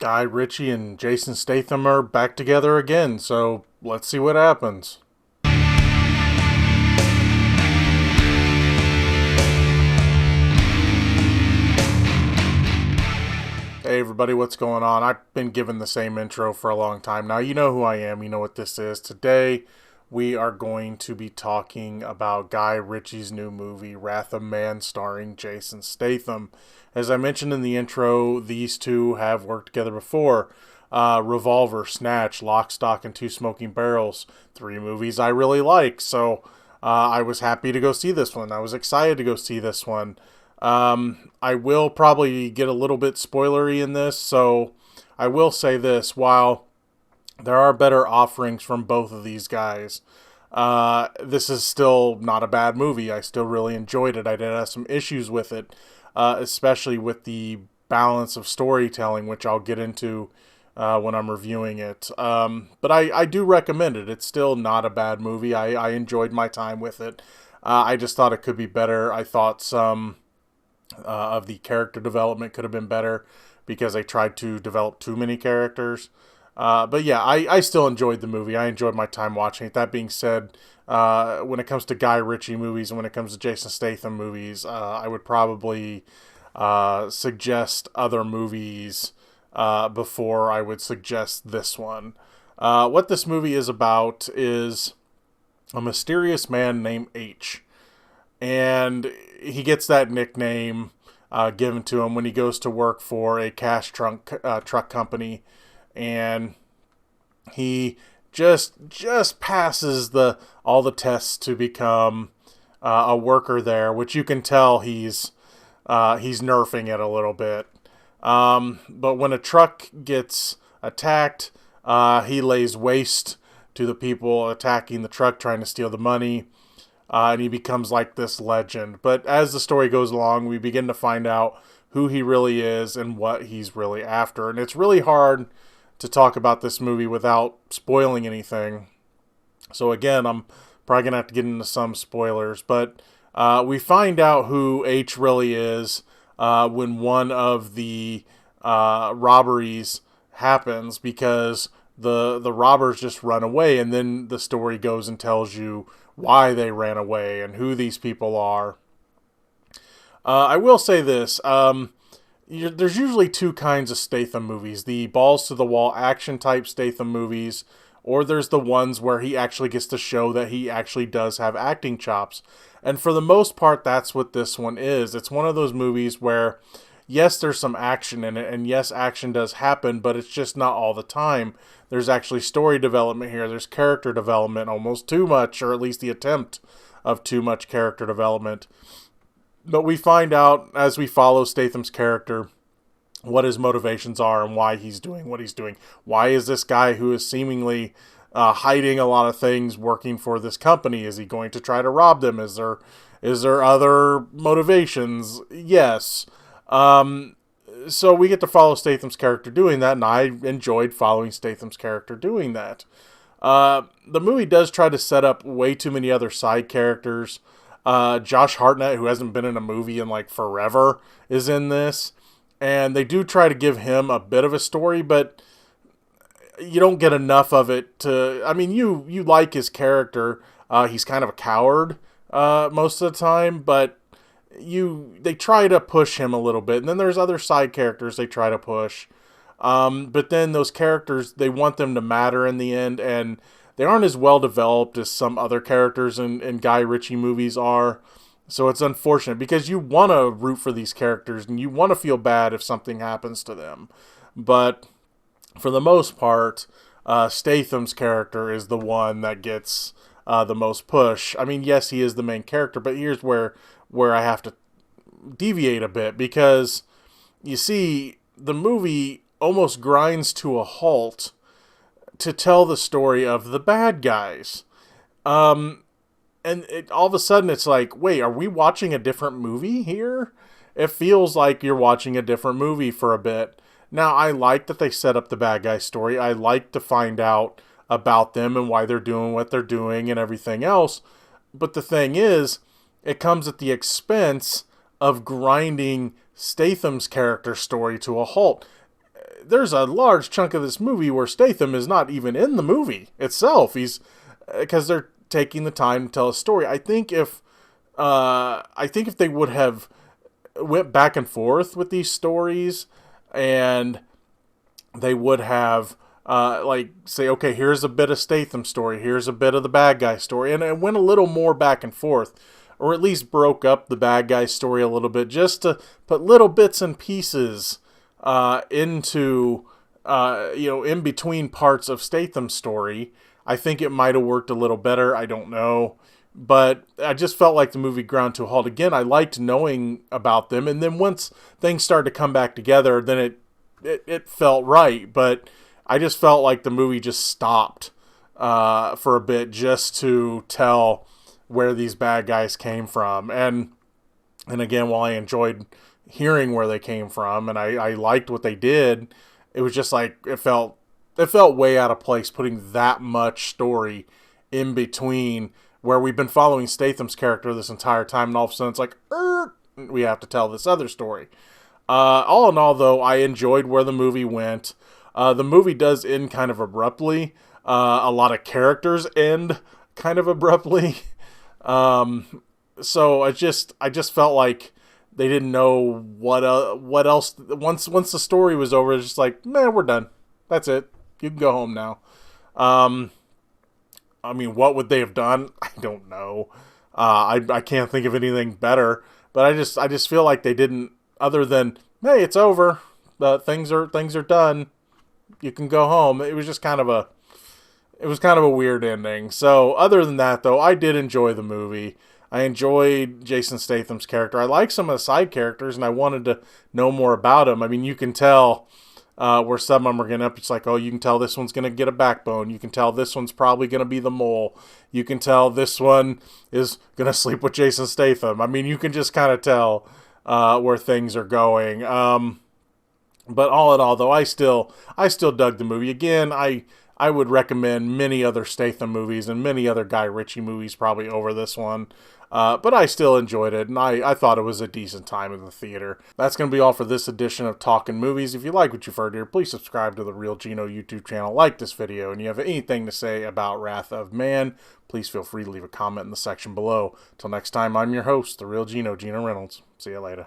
Guy Ritchie and Jason Statham are back together again, so let's see what happens. Hey everybody, what's going on? I've been given the same intro for a long time now. You know who I am, you know what this is. Today, we are going to be talking about Guy Ritchie's new movie, Wrath of Man, starring Jason Statham. As I mentioned in the intro, these two have worked together before. Revolver, Snatch, Lock, Stock, and Two Smoking Barrels. Three movies I really like, so I was happy to go see this one. I was excited to go see this one. I will probably get a little bit spoilery in this, so I will say this. While there are better offerings from both of these guys, this is still not a bad movie. I still really enjoyed it. I did have some issues with it, especially with the balance of storytelling, which I'll get into when I'm reviewing it. But I do recommend it. It's still not a bad movie. I enjoyed my time with it. I just thought it could be better. I thought some of the character development could have been better because they tried to develop too many characters. But yeah, I still enjoyed the movie. I enjoyed my time watching it. That being said, when it comes to Guy Ritchie movies and when it comes to Jason Statham movies, I would probably suggest other movies before I would suggest this one. What this movie is about is a mysterious man named H. And he gets that nickname given to him when he goes to work for a truck company, and he just passes all the tests to become a worker there, which you can tell he's nerfing it a little bit. But when a truck gets attacked, he lays waste to the people attacking the truck, trying to steal the money. And he becomes like this legend. But as the story goes along, we begin to find out who he really is and what he's really after. And it's really hard to talk about this movie without spoiling anything. So again, I'm probably going to have to get into some spoilers. But we find out who H really is when one of the robberies happens, because the robbers just run away, and then the story goes and tells you why they ran away and who these people are. I will say this. There's usually two kinds of Statham movies. The balls-to-the-wall action-type Statham movies, or there's the ones where he actually gets to show that he actually does have acting chops. And for the most part, that's what this one is. It's one of those movies where, yes, there's some action in it, and yes, action does happen, but it's just not all the time. There's actually story development here. There's character development, almost too much, or at least the attempt of too much character development. But we find out, as we follow Statham's character, what his motivations are and why he's doing what he's doing. Why is this guy who is seemingly hiding a lot of things working for this company? Is he going to try to rob them? Is there other motivations? Yes. So we get to follow Statham's character doing that, and I enjoyed following Statham's character doing that. The movie does try to set up way too many other side characters. Josh Hartnett, who hasn't been in a movie in like forever, is in this, and they do try to give him a bit of a story, but you don't get enough of it to... I mean, you like his character. He's kind of a coward most of the time, but they try to push him a little bit, and then there's other side characters they try to push, but then those characters, they want them to matter in the end, and they aren't as well developed as some other characters in Guy Ritchie movies are. So it's unfortunate, because you want to root for these characters and you want to feel bad if something happens to them, but for the most part, Statham's character is the one that gets the most push. I mean, yes, he is the main character, but here's where I have to deviate a bit, because you see, the movie almost grinds to a halt to tell the story of the bad guys. And all of a sudden it's like, wait, are we watching a different movie here? It feels like you're watching a different movie for a bit. Now, I like that they set up the bad guy story. I like to find out about them and why they're doing what they're doing and everything else. But the thing is, it comes at the expense of grinding Statham's character story to a halt. there's a large chunk of this movie where Statham is not even in the movie itself. He's because they're taking the time to tell a story. I think if they would have went back and forth with these stories, and they would have like say, okay, here's a bit of Statham story, here's a bit of the bad guy story, and it went a little more back and forth, or at least broke up the bad guy story a little bit, just to put little bits and pieces into in between parts of Statham's story. I think it might have worked a little better. I don't know. But I just felt like the movie ground to a halt. Again, I liked knowing about them. And then once things started to come back together, then it felt right. But I just felt like the movie just stopped for a bit just to tell where these bad guys came from. And again, while I enjoyed hearing where they came from and I liked what they did, it was just like it felt way out of place putting that much story in between where we've been following Statham's character this entire time, and all of a sudden it's like, we have to tell this other story. All in all, though, I enjoyed where the movie went. The movie does end kind of abruptly. A lot of characters end kind of abruptly. So I just felt like they didn't know what else. Once the story was over, it's just like, man, we're done. That's it. You can go home now. I mean, what would they have done? I don't know. I can't think of anything better. But I just feel like they didn't. Other than, hey, it's over. Things are done. You can go home. It was just kind of a weird ending. So other than that, though, I did enjoy the movie. I enjoyed Jason Statham's character. I like some of the side characters, and I wanted to know more about him. I mean, you can tell. Where some of them are getting up, it's like, oh, you can tell this one's going to get a backbone. You can tell this one's probably going to be the mole. You can tell this one is going to sleep with Jason Statham. I mean, you can just kind of tell where things are going. But all in all, though, I still dug the movie. Again, I would recommend many other Statham movies and many other Guy Ritchie movies probably over this one. But I still enjoyed it, and I thought it was a decent time in the theater. That's going to be all for this edition of Talkin Movies. If you like what you've heard here, please subscribe to the Real Gino YouTube channel, like this video, and you have anything to say about Wrath of Man, please feel free to leave a comment in the section below. Till next time, I'm your host, the Real Gino Reynolds. See you later.